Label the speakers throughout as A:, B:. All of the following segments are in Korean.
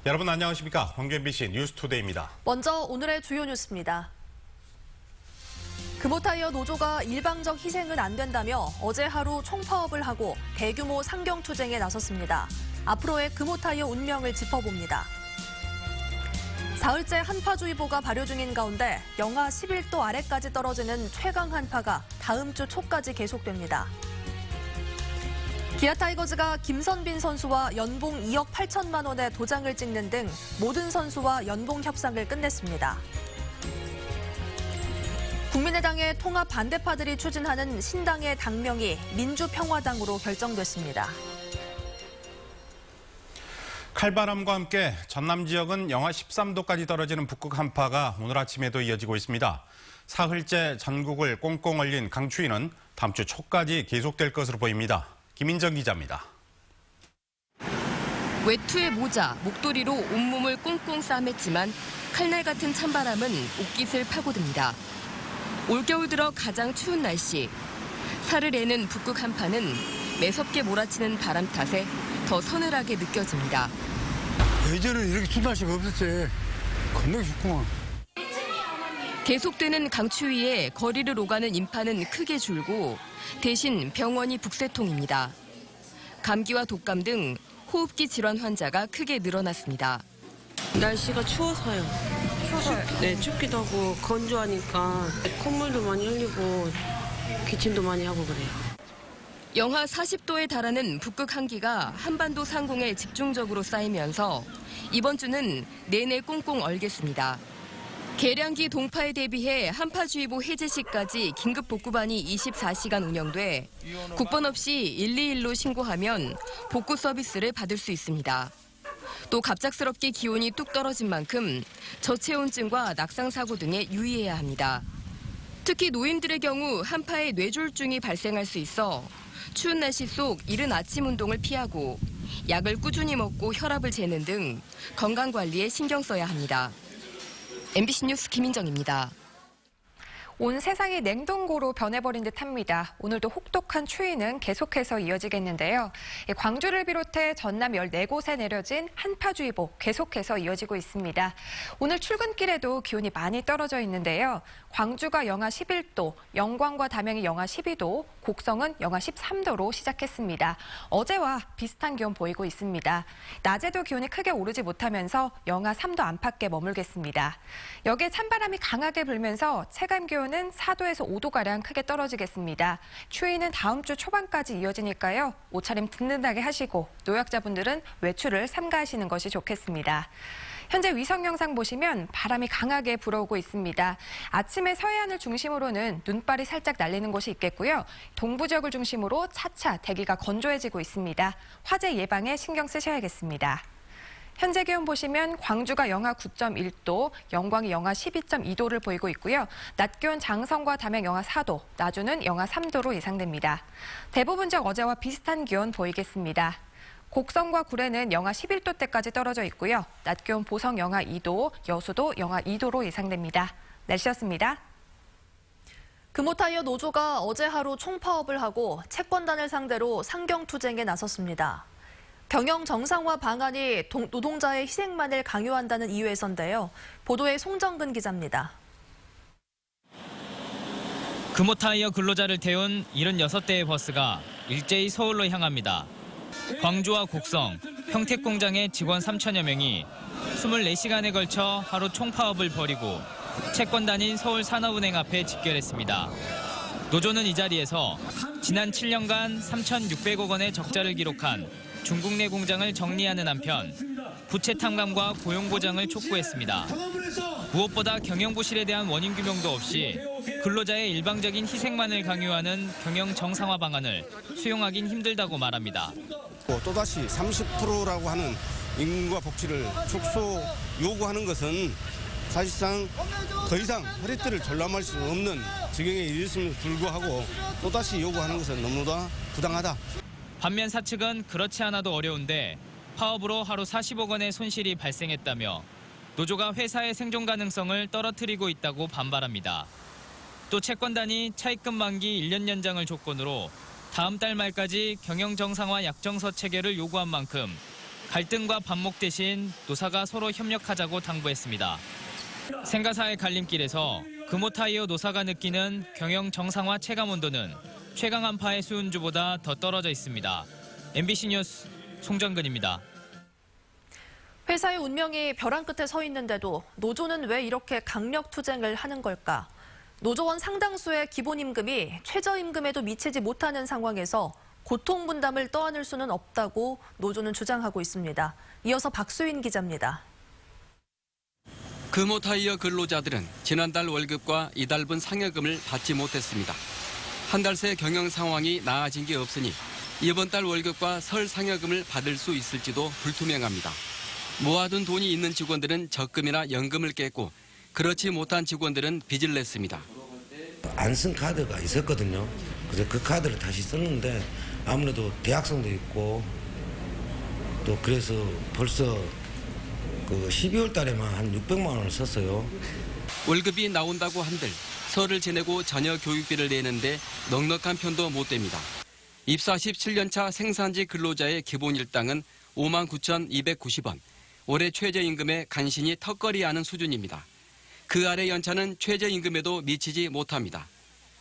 A: 여러분 안녕하십니까? 광주 MBC 뉴스투데이입니다.
B: 먼저 오늘의 주요 뉴스입니다. 금호타이어 노조가 일방적 희생은 안 된다며 어제 하루 총파업을 하고 대규모 상경투쟁에 나섰습니다. 앞으로의 금호타이어 운명을 짚어봅니다. 사흘째 한파주의보가 발효 중인 가운데 영하 11도 아래까지 떨어지는 최강 한파가 다음 주 초까지 계속됩니다. 기아 타이거즈가 김선빈 선수와 연봉 2억 8천만 원의 도장을 찍는 등 모든 선수와 연봉 협상을 끝냈습니다. 국민의당의 통합 반대파들이 추진하는 신당의 당명이 민주평화당으로 결정됐습니다.
A: 칼바람과 함께 전남 지역은 영하 13도까지 떨어지는 북극 한파가 오늘 아침에도 이어지고 있습니다. 사흘째 전국을 꽁꽁 얼린 강추위는 다음 주 초까지 계속될 것으로 보입니다. 김인정 기자입니다.
C: 외투에 모자, 목도리로 온몸을 꽁꽁 싸맸지만 칼날 같은 찬바람은 옷깃을 파고듭니다. 올겨울 들어 가장 추운 날씨. 살을 애는 북극 한파는 매섭게 몰아치는 바람 탓에 더 서늘하게 느껴집니다.
D: 예전에는 이렇게 추운 날씨가 없었지. 겁나게 춥구만.
C: 계속되는 강추위에 거리를 오가는 인파는 크게 줄고 대신 병원이 북새통입니다. 감기와 독감 등 호흡기 질환 환자가 크게 늘어났습니다.
E: 날씨가 추워서요. 네, 춥기도 하고 건조하니까 콧물도 많이 흘리고 기침도 많이 하고 그래요.
C: 영하 40도에 달하는 북극 한기가 한반도 상공에 집중적으로 쌓이면서 이번 주는 내내 꽁꽁 얼겠습니다. 계량기 동파에 대비해 한파주의보 해제 시까지 긴급 복구반이 24시간 운영돼 국번 없이 121로 신고하면 복구 서비스를 받을 수 있습니다. 또 갑작스럽게 기온이 뚝 떨어진 만큼 저체온증과 낙상사고 등에 유의해야 합니다. 특히 노인들의 경우 한파에 뇌졸중이 발생할 수 있어 추운 날씨 속 이른 아침 운동을 피하고 약을 꾸준히 먹고 혈압을 재는 등 건강관리에 신경 써야 합니다. MBC 뉴스 김인정입니다.
F: 온 세상이 냉동고로 변해버린 듯합니다. 오늘도 혹독한 추위는 계속해서 이어지겠는데요. 광주를 비롯해 전남 14곳에 내려진 한파주의보 계속해서 이어지고 있습니다. 오늘 출근길에도 기온이 많이 떨어져 있는데요. 광주가 영하 11도, 영광과 담양이 영하 12도, 곡성은 영하 13도로 시작했습니다. 어제와 비슷한 기온 보이고 있습니다. 낮에도 기온이 크게 오르지 못하면서 영하 3도 안팎에 머물겠습니다. 여기에 찬바람이 강하게 불면서 체감 기온은 4도에서 5도가량 크게 떨어지겠습니다. 추위는 다음 주 초반까지 이어지니까요. 옷차림 든든하게 하시고 노약자분들은 외출을 삼가하시는 것이 좋겠습니다. 현재 위성 영상 보시면 바람이 강하게 불어오고 있습니다. 아침에 서해안을 중심으로는 눈발이 살짝 날리는 곳이 있겠고요. 동부 지역을 중심으로 차차 대기가 건조해지고 있습니다. 화재 예방에 신경 쓰셔야겠습니다. 현재 기온 보시면 광주가 영하 9.1도, 영광이 영하 12.2도를 보이고 있고요. 낮 기온 장성과 담양 영하 4도, 나주는 영하 3도로 예상됩니다. 대부분 지역 어제와 비슷한 기온 보이겠습니다. 곡성과 구례는 영하 11도대까지 떨어져 있고요. 낮 기온 보성 영하 2도, 여수도 영하 2도로 예상됩니다. 날씨였습니다.
B: 금호타이어 노조가 어제 하루 총파업을 하고 채권단을 상대로 상경투쟁에 나섰습니다. 경영 정상화 방안이 노동자의 희생만을 강요한다는 이유에서인데요. 보도에 송정근 기자입니다.
G: 금호타이어 근로자를 태운 76대의 버스가 일제히 서울로 향합니다. 광주와 곡성, 평택공장의 직원 3천여 명이 24시간에 걸쳐 하루 총파업을 벌이고 채권단인 서울산업은행 앞에 집결했습니다. 노조는 이 자리에서 지난 7년간 3,600억 원의 적자를 기록한 중국 내 공장을 정리하는 한편 부채 탐감과 고용 보장을 촉구했습니다. 무엇보다 경영 부실에 대한 원인 규명도 없이 근로자의 일방적인 희생만을 강요하는 경영 정상화 방안을 수용하긴 힘들다고 말합니다.
H: 또다시 30%라고 하는 임금과 복지를 축소 요구하는 것은 사실상 더 이상 허리띠를 절람할 수 없는 지경에 이르렀음에도 불구하고 또다시 요구하는 것은 너무나 부당하다.
G: 반면 사측은 그렇지 않아도 어려운데 파업으로 하루 40억 원의 손실이 발생했다며 노조가 회사의 생존 가능성을 떨어뜨리고 있다고 반발합니다. 또 채권단이 차입금 만기 1년 연장을 조건으로 다음 달 말까지 경영 정상화 약정서 체결을 요구한 만큼 갈등과 반목 대신 노사가 서로 협력하자고 당부했습니다. 생가사의 갈림길에서 금호타이어 노사가 느끼는 경영 정상화 체감 온도는 최강 한파의 수은주보다 더 떨어져 있습니다. MBC 뉴스 송정근입니다.
B: 회사의 운명이 벼랑 끝에 서 있는데도 노조는 왜 이렇게 강력 투쟁을 하는 걸까? 노조원 상당수의 기본임금이 최저임금에도 미치지 못하는 상황에서 고통 분담을 떠안을 수는 없다고 노조는 주장하고 있습니다. 이어서 박수인 기자입니다.
I: 금호타이어 근로자들은 지난달 월급과 이달분 상여금을 받지 못했습니다. 한 달 새 경영 상황이 나아진 게 없으니 이번 달 월급과 설 상여금을 받을 수 있을지도 불투명합니다. 모아둔 돈이 있는 직원들은 적금이나 연금을 깼고 그렇지 못한 직원들은 빚을 냈습니다.
J: 안 쓴 카드가 있었거든요. 그래서 그 카드를 다시 썼는데 아무래도 대학생도 있고 또 그래서 벌써 그 12월 달에만 한 600만 원을 썼어요.
I: 월급이 나온다고 한들 설을 지내고 자녀 교육비를 내는데 넉넉한 편도 못 됩니다. 입사 17년차 생산지 근로자의 기본 일당은 59,290원. 올해 최저임금에 간신히 턱걸이하는 수준입니다. 그 아래 연차는 최저임금에도 미치지 못합니다.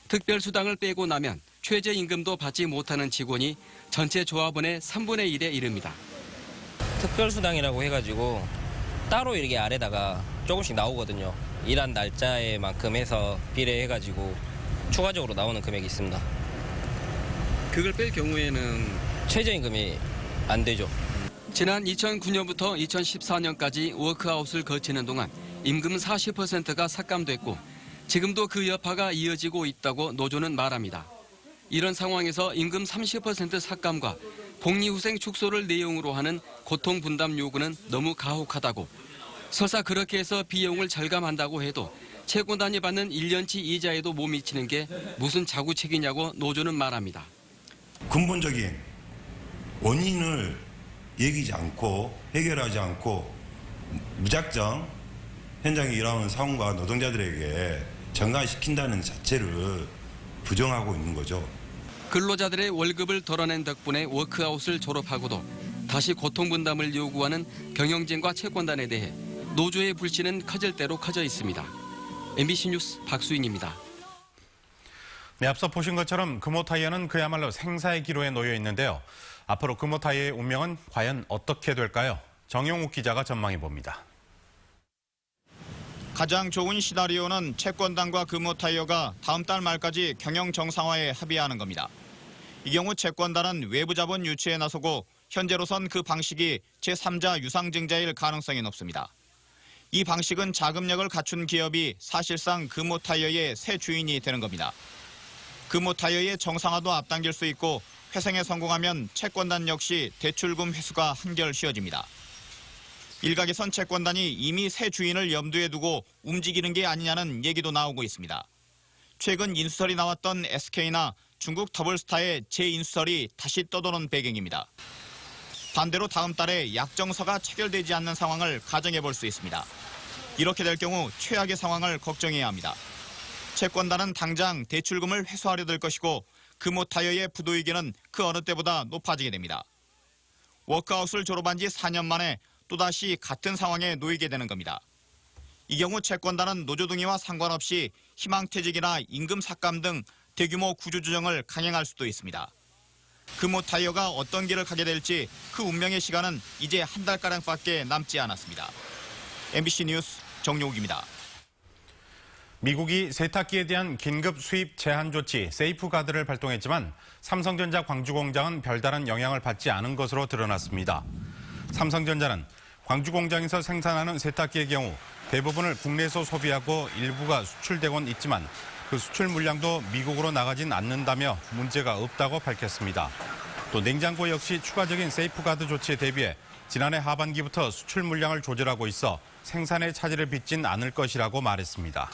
I: 특별수당을 빼고 나면 최저임금도 받지 못하는 직원이 전체 조합원의 3분의 1에 이릅니다.
K: 특별수당이라고 해가지고 따로 이렇게 아래다가 조금씩 나오거든요. 일한 날짜에 만큼 해서 비례해가지고 추가적으로 나오는 금액이 있습니다.
I: 그걸 뺄 경우에는
K: 최저임금이 안 되죠.
I: 지난 2009년부터 2014년까지 워크아웃을 거치는 동안 임금 40%가 삭감됐고 지금도 그 여파가 이어지고 있다고 노조는 말합니다. 이런 상황에서 임금 30% 삭감과 복리후생 축소를 내용으로 하는 고통 분담 요구는 너무 가혹하다고 설사 그렇게 해서 비용을 절감한다고 해도 채권단이 받는 1년치 이자에도 못 미치는 게 무슨 자구책이냐고 노조는 말합니다.
L: 근본적인 원인을 얘기하지 않고 해결하지 않고 무작정 현장에 일하는 사원과 노동자들에게 전가시킨다는 자체를 부정하고 있는 거죠.
I: 근로자들의 월급을 덜어낸 덕분에 워크아웃을 졸업하고도 다시 고통 분담을 요구하는 경영진과 채권단에 대해 노조의 불신은 커질 대로 커져 있습니다. MBC 뉴스 박수인입니다.
A: 네, 앞서 보신 것처럼 금호타이어는 그야말로 생사의 기로에 놓여 있는데요. 앞으로 금호타이어의 운명은 과연 어떻게 될까요? 정용욱 기자가 전망해 봅니다.
M: 가장 좋은 시나리오는 채권단과 금호타이어가 다음 달 말까지 경영 정상화에 합의하는 겁니다. 이 경우 채권단은 외부 자본 유치에 나서고 현재로선 그 방식이 제3자 유상증자일 가능성이 높습니다. 이 방식은 자금력을 갖춘 기업이 사실상 금호타이어의 새 주인이 되는 겁니다. 금호타이어의 정상화도 앞당길 수 있고 회생에 성공하면 채권단 역시 대출금 회수가 한결 쉬워집니다. 일각에선 채권단이 이미 새 주인을 염두에 두고 움직이는 게 아니냐는 얘기도 나오고 있습니다. 최근 인수설이 나왔던 SK나 중국 더블스타의 재인수설이 다시 떠도는 배경입니다. 반대로 다음 달에 약정서가 체결되지 않는 상황을 가정해 볼 수 있습니다. 이렇게 될 경우 최악의 상황을 걱정해야 합니다. 채권단은 당장 대출금을 회수하려 들 것이고 금호타이어의 부도이익은 그 어느 때보다 높아지게 됩니다. 워크아웃을 졸업한 지 4년 만에 또다시 같은 상황에 놓이게 되는 겁니다. 이 경우 채권단은 노조동의와 상관없이 희망퇴직이나 임금 삭감 등 대규모 구조조정을 강행할 수도 있습니다. 금호타이어가 어떤 길을 가게 될지 그 운명의 시간은 이제 한 달가량밖에 남지 않았습니다. MBC 뉴스 정용욱입니다.
A: 미국이 세탁기에 대한 긴급 수입 제한 조치 세이프가드를 발동했지만 삼성전자 광주 공장은 별다른 영향을 받지 않은 것으로 드러났습니다. 삼성전자는 광주 공장에서 생산하는 세탁기의 경우 대부분을 국내에서 소비하고 일부가 수출되곤 있지만 그 수출 물량도 미국으로 나가진 않는다며 문제가 없다고 밝혔습니다. 또 냉장고 역시 추가적인 세이프가드 조치에 대비해 지난해 하반기부터 수출 물량을 조절하고 있어 생산에 차질을 빚진 않을 것이라고 말했습니다.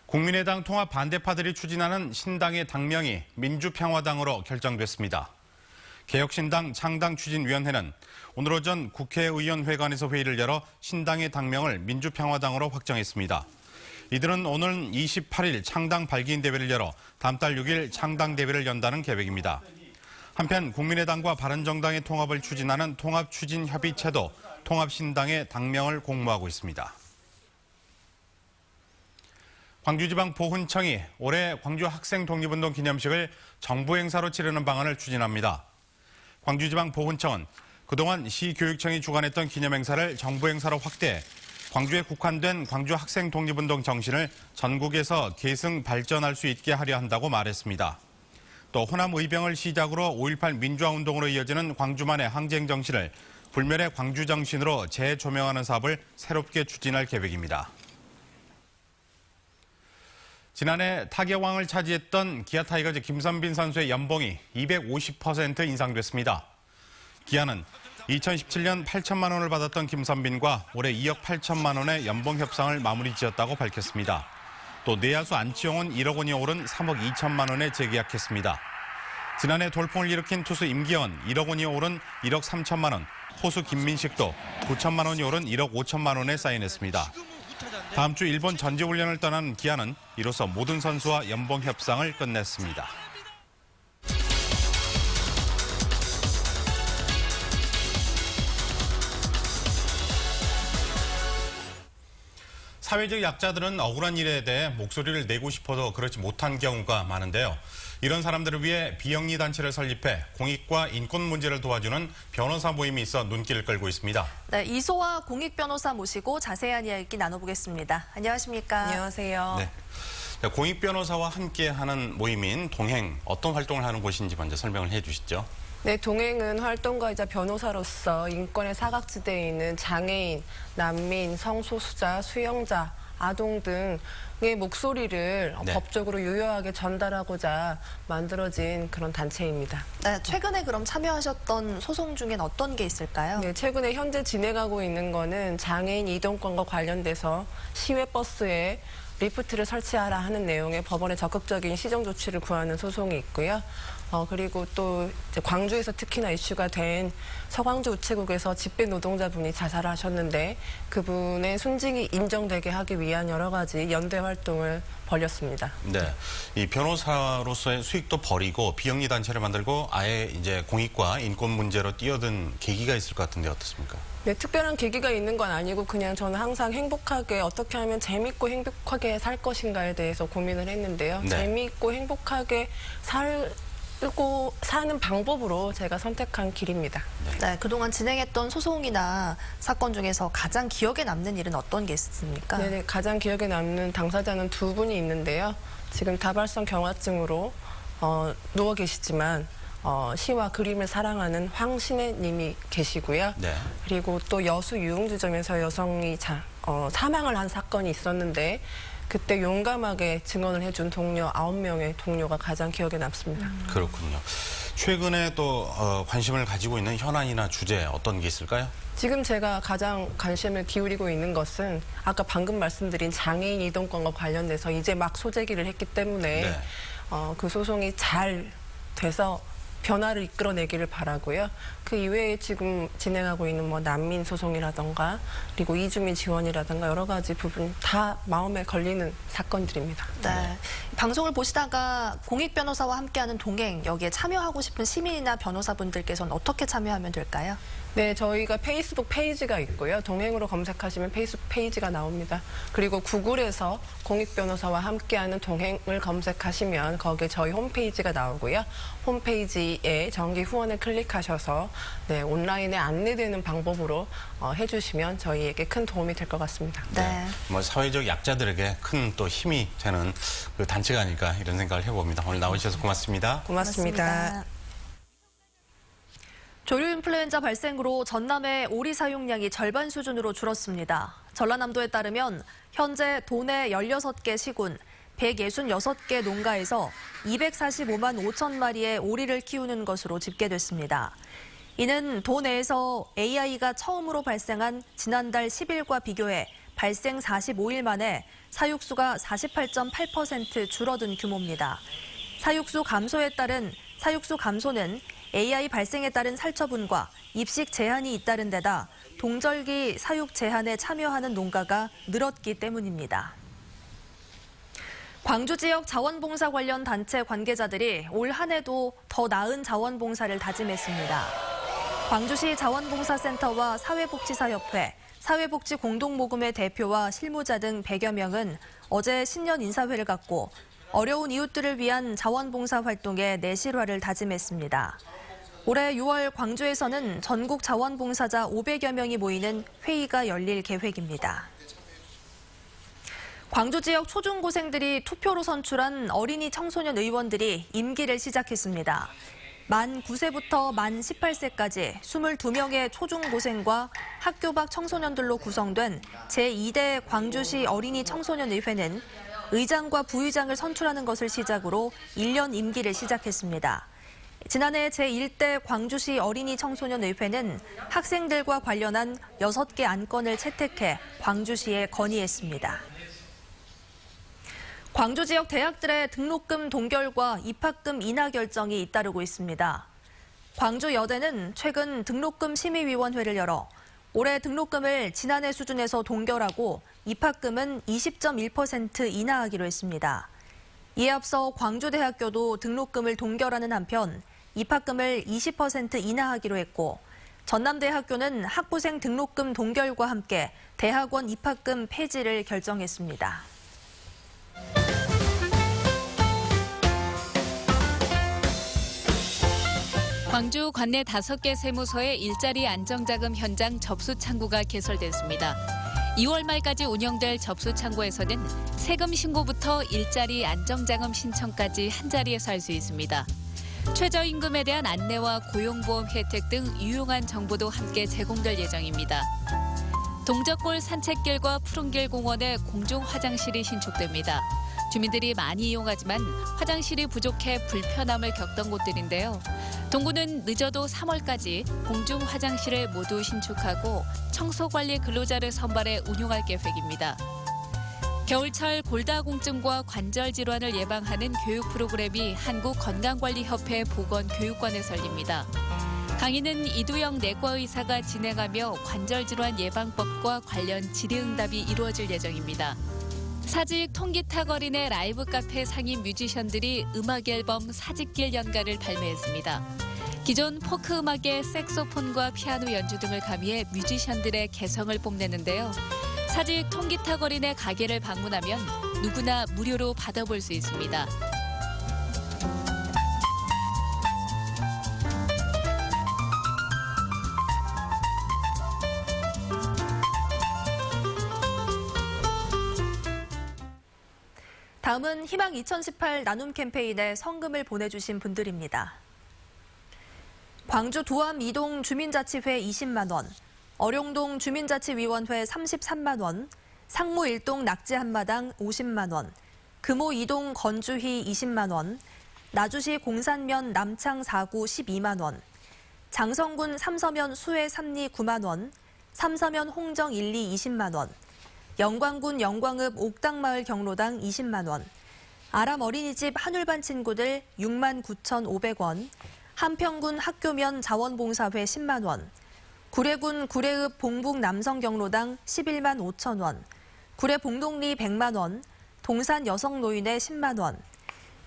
A: 국민의당 통합 반대파들이 추진하는 신당의 당명이 민주평화당으로 결정됐습니다. 개혁신당 창당추진위원회는 오늘 오전 국회의원회관에서 회의를 열어 신당의 당명을 민주평화당으로 확정했습니다. 이들은 오늘 28일 창당 발기인 대회를 열어 다음 달 6일 창당 대회를 연다는 계획입니다. 한편 국민의당과 바른정당의 통합을 추진하는 통합추진협의체도 통합신당의 당명을 공모하고 있습니다. 광주지방 보훈청이 올해 광주 학생 독립운동 기념식을 정부 행사로 치르는 방안을 추진합니다. 광주지방 보훈청은 그동안 시교육청이 주관했던 기념행사를 정부 행사로 확대, 광주에 국한된 광주 학생 독립운동 정신을 전국에서 계승 발전할 수 있게 하려 한다고 말했습니다. 또 호남 의병을 시작으로 5.18 민주화운동으로 이어지는 광주만의 항쟁 정신을 불멸의 광주 정신으로 재조명하는 사업을 새롭게 추진할 계획입니다. 지난해 타격왕을 차지했던 기아 타이거즈 김선빈 선수의 연봉이 250% 인상됐습니다. 기아는 2017년 8천만 원을 받았던 김선빈과 올해 2억 8천만 원의 연봉 협상을 마무리 지었다고 밝혔습니다. 또 내야수 안치홍은 1억 원이 오른 3억 2천만 원에 재계약했습니다. 지난해 돌풍을 일으킨 투수 임기현 1억 원이 오른 1억 3천만 원, 포수 김민식도 9천만 원이 오른 1억 5천만 원에 사인했습니다. 다음 주 일본 전지훈련을 떠난 기아는 이로써 모든 선수와 연봉 협상을 끝냈습니다. 사회적 약자들은 억울한 일에 대해 목소리를 내고 싶어도 그렇지 못한 경우가 많은데요. 이런 사람들을 위해 비영리 단체를 설립해 공익과 인권 문제를 도와주는 변호사 모임이 있어 눈길을 끌고 있습니다.
B: 네, 이소아 공익 변호사 모시고 자세한 이야기 나눠보겠습니다. 안녕하십니까?
N: 안녕하세요.
A: 네. 공익 변호사와 함께하는 모임인 동행, 어떤 활동을 하는 곳인지 먼저 설명을 해주시죠.
N: 네, 동행은 활동가이자 변호사로서 인권의 사각지대에 있는 장애인, 난민, 성소수자, 수용자, 아동 등의 목소리를 법적으로 유효하게 전달하고자 만들어진 그런 단체입니다.
B: 네, 최근에 그럼 참여하셨던 소송 중엔 어떤 게 있을까요?
N: 네, 최근에 현재 진행하고 있는 거는 장애인 이동권과 관련돼서 시외버스에 리프트를 설치하라 하는 내용의 법원의 적극적인 시정 조치를 구하는 소송이 있고요. 그리고 또 이제 광주에서 특히나 이슈가 된 서광주 우체국에서 집배 노동자분이 자살을 하셨는데 그분의 순직이 인정되게 하기 위한 여러 가지 연대 활동을 벌였습니다.
A: 네, 이 변호사로서의 수익도 버리고 비영리 단체를 만들고 아예 이제 공익과 인권 문제로 뛰어든 계기가 있을 것 같은데 어떻습니까?
N: 네, 특별한 계기가 있는 건 아니고 그냥 저는 항상 행복하게 어떻게 하면 재밌고 행복하게 살 것인가에 대해서 고민을 했는데요.
A: 네.
N: 재미있고 행복하게 살고 사는 방법으로 제가 선택한 길입니다.
B: 네, 그동안 진행했던 소송이나 사건 중에서 가장 기억에 남는 일은 어떤 게 있습니까?
N: 네, 가장 기억에 남는 당사자는 두 분이 있는데요. 지금 다발성 경화증으로 누워 계시지만 시와 그림을 사랑하는 황신혜 님이 계시고요.
A: 네.
N: 그리고 또 여수 유흥주점에서 여성이 사망을 한 사건이 있었는데 그때 용감하게 증언을 해준 동료 9명의 동료가 가장 기억에 남습니다.
A: 그렇군요. 최근에 또 관심을 가지고 있는 현안이나 주제 어떤 게 있을까요?
N: 지금 제가 가장 관심을 기울이고 있는 것은 아까 방금 말씀드린 장애인 이동권과 관련돼서 이제 막 소재기를 했기 때문에 그 소송이 잘 돼서 변화를 이끌어내기를 바라고요. 그 이외에 지금 진행하고 있는 뭐 난민 소송이라던가 그리고 이주민 지원이라던가 여러 가지 부분 다 마음에 걸리는 사건들입니다.
B: 네. 방송을 보시다가 공익 변호사와 함께하는 동행 여기에 참여하고 싶은 시민이나 변호사분들께서는 어떻게 참여하면 될까요?
N: 네, 저희가 페이스북 페이지가 있고요. 동행으로 검색하시면 페이스북 페이지가 나옵니다. 그리고 구글에서 공익 변호사와 함께하는 동행을 검색하시면 거기에 저희 홈페이지가 나오고요. 홈페이지에 정기 후원을 클릭하셔서 온라인에 안내되는 방법으로 해주시면 저희에게 큰 도움이 될 것 같습니다.
A: 네. 뭐 사회적 약자들에게 큰 또 힘이 되는 그 단체가 아닐까 이런 생각을 해봅니다. 오늘 나오셔서 고맙습니다.
N: 고맙습니다.
B: 조류 인플루엔자 발생으로 전남의 오리 사용량이 절반 수준으로 줄었습니다. 전라남도에 따르면 현재 도내 16개 시군 166개 농가에서 245만 5천 마리의 오리를 키우는 것으로 집계됐습니다. 이는 도내에서 AI가 처음으로 발생한 지난달 10일과 비교해 발생 45일 만에 사육수가 48.8% 줄어든 규모입니다. 사육수 감소는 AI 발생에 따른 살처분과 입식 제한이 잇따른 데다 동절기 사육 제한에 참여하는 농가가 늘었기 때문입니다. 광주 지역 자원봉사 관련 단체 관계자들이 올 한 해도 더 나은 자원봉사를 다짐했습니다. 광주시 자원봉사센터와 사회복지사협회, 사회복지공동모금회 대표와 실무자 등 100여 명은 어제 신년 인사회를 갖고 어려운 이웃들을 위한 자원봉사 활동에 내실화를 다짐했습니다. 올해 6월 광주에서는 전국 자원봉사자 500여 명이 모이는 회의가 열릴 계획입니다. 광주 지역 초중고생들이 투표로 선출한 어린이 청소년 의원들이 임기를 시작했습니다. 만 9세부터 만 18세까지 22명의 초중고생과 학교 밖 청소년들로 구성된 제2대 광주시 어린이 청소년의회는 의장과 부의장을 선출하는 것을 시작으로 1년 임기를 시작했습니다. 지난해 제1대 광주시 어린이 청소년의회는 학생들과 관련한 6개 안건을 채택해 광주시에 건의했습니다. 광주 지역 대학들의 등록금 동결과 입학금 인하 결정이 잇따르고 있습니다. 광주 여대는 최근 등록금 심의위원회를 열어 올해 등록금을 지난해 수준에서 동결하고 입학금은 20.1% 인하하기로 했습니다. 이에 앞서 광주대학교도 등록금을 동결하는 한편 입학금을 20% 인하하기로 했고 전남대학교는 학부생 등록금 동결과 함께 대학원 입학금 폐지를 결정했습니다.
O: 광주 관내 5개 세무서의 일자리 안정자금 현장 접수 창구가 개설됐습니다. 2월 말까지 운영될 접수 창구에서는 세금 신고부터 일자리 안정자금 신청까지 한자리에서 할 수 있습니다. 최저임금에 대한 안내와 고용보험 혜택 등 유용한 정보도 함께 제공될 예정입니다. 동적골 산책길과 푸른길 공원에 공중 화장실이 신축됩니다. 주민들이 많이 이용하지만 화장실이 부족해 불편함을 겪던 곳들인데요. 동구는 늦어도 3월까지 공중 화장실을 모두 신축하고 청소관리 근로자를 선발해 운용할 계획입니다. 겨울철 골다공증과 관절 질환을 예방하는 교육 프로그램이 한국건강관리협회 보건교육관에서 열립니다. 강의는 이두영 내과의사가 진행하며 관절 질환 예방법과 관련 질의응답이 이루어질 예정입니다. 사직 통기타 거린의 라이브 카페 상인 뮤지션들이 음악 앨범 사직길 연가를 발매했습니다. 기존 포크 음악에 색소폰과 피아노 연주 등을 가미해 뮤지션들의 개성을 뽐내는데요. 사직 통기타 거린의 가게를 방문하면 누구나 무료로 받아볼 수 있습니다.
B: 다음은 희망 2018 나눔 캠페인에 성금을 보내주신 분들입니다. 광주 도암 2동 주민자치회 20만 원, 어룡동 주민자치위원회 33만 원, 상무 1동 낙지 한마당 50만 원, 금호 2동 건주희 20만 원, 나주시 공산면 남창 4구 12만 원, 장성군 삼서면 수해 3리 9만 원, 삼서면 홍정 1리 20만 원, 영광군 영광읍 옥당마을 경로당 20만 원, 아람 어린이집 한울반 친구들 6만 9,500원, 한평군 학교면 자원봉사회 10만 원, 구례군 구례읍 봉북 남성 경로당 11만 5천 원, 구례 봉동리 100만 원, 동산 여성노인회 10만 원,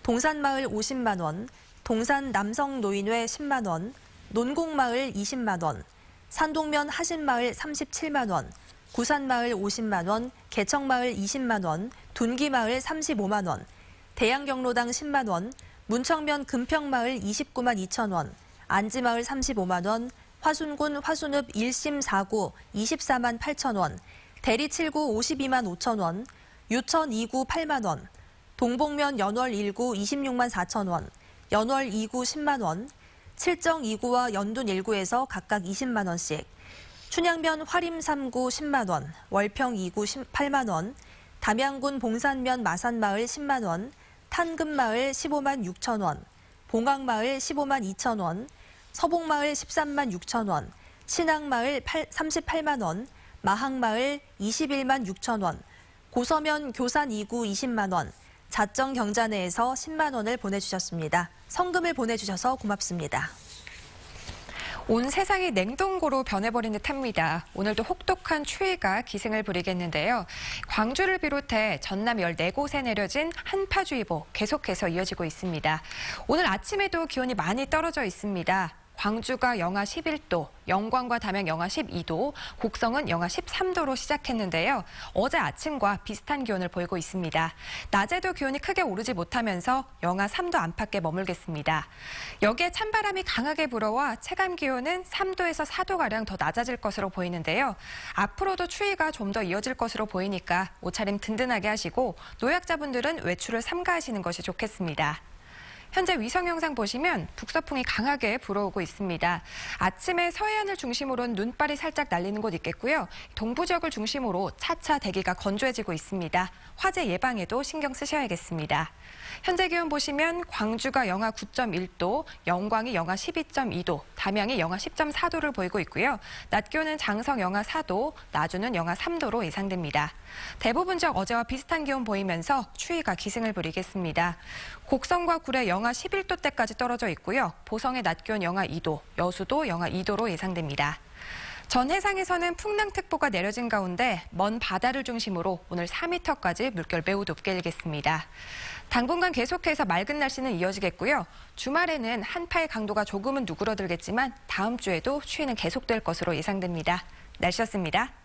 B: 동산마을 50만 원, 동산 남성노인회 10만 원, 논곡마을 20만 원, 산동면 하신마을 37만 원, 구산마을 50만 원, 개청마을 20만 원, 둔기마을 35만 원, 대양경로당 10만 원, 문청면 금평마을 29만 2천 원, 안지마을 35만 원, 화순군 화순읍 1심 4구 24만 8천 원, 대리 7구 52만 5천 원, 유천 2구 8만 원, 동복면 연월 1구 26만 4천 원, 연월 2구 10만 원, 칠정 2구와 연둔 1구에서 각각 20만 원씩, 춘향면 화림 3구 10만 원, 월평 2구 8만 원, 담양군 봉산면 마산마을 10만 원, 탄금마을 15만 6천 원, 봉황마을 15만 2천 원, 서봉마을 13만 6천 원, 신앙마을 38만 원, 마항마을 21만 6천 원, 고서면 교산 2구 20만 원, 자정경자내에서 10만 원을 보내주셨습니다. 성금을 보내주셔서 고맙습니다.
F: 온 세상이 냉동고로 변해버린 듯합니다. 오늘도 혹독한 추위가 기승을 부리겠는데요. 광주를 비롯해 전남 14곳에 내려진 한파주의보 계속해서 이어지고 있습니다. 오늘 아침에도 기온이 많이 떨어져 있습니다. 광주가 영하 11도, 영광과 담양 영하 12도, 곡성은 영하 13도로 시작했는데요. 어제 아침과 비슷한 기온을 보이고 있습니다. 낮에도 기온이 크게 오르지 못하면서 영하 3도 안팎에 머물겠습니다. 여기에 찬바람이 강하게 불어와 체감 기온은 3도에서 4도가량 더 낮아질 것으로 보이는데요. 앞으로도 추위가 좀 더 이어질 것으로 보이니까 옷차림 든든하게 하시고 노약자분들은 외출을 삼가하시는 것이 좋겠습니다. 현재 위성 영상 보시면 북서풍이 강하게 불어오고 있습니다. 아침에 서해안을 중심으로는 눈발이 살짝 날리는 곳 있겠고요. 동부 지역을 중심으로 차차 대기가 건조해지고 있습니다. 화재 예방에도 신경 쓰셔야겠습니다. 현재 기온 보시면 광주가 영하 9.1도, 영광이 영하 12.2도, 담양이 영하 10.4도를 보이고 있고요. 낮 기온은 장성 영하 4도, 나주는 영하 3도로 예상됩니다. 대부분 지역 어제와 비슷한 기온 보이면서 추위가 기승을 부리겠습니다. 곡성과 구례 영하 11도대까지 떨어져 있고요. 보성의 낮 기온 영하 2도, 여수도 영하 2도로 예상됩니다. 전 해상에서는 풍랑특보가 내려진 가운데 먼 바다를 중심으로 오늘 4m까지 물결 매우 높게 일겠습니다. 당분간 계속해서 맑은 날씨는 이어지겠고요. 주말에는 한파의 강도가 조금은 누그러들겠지만 다음 주에도 추위는 계속될 것으로 예상됩니다. 날씨였습니다.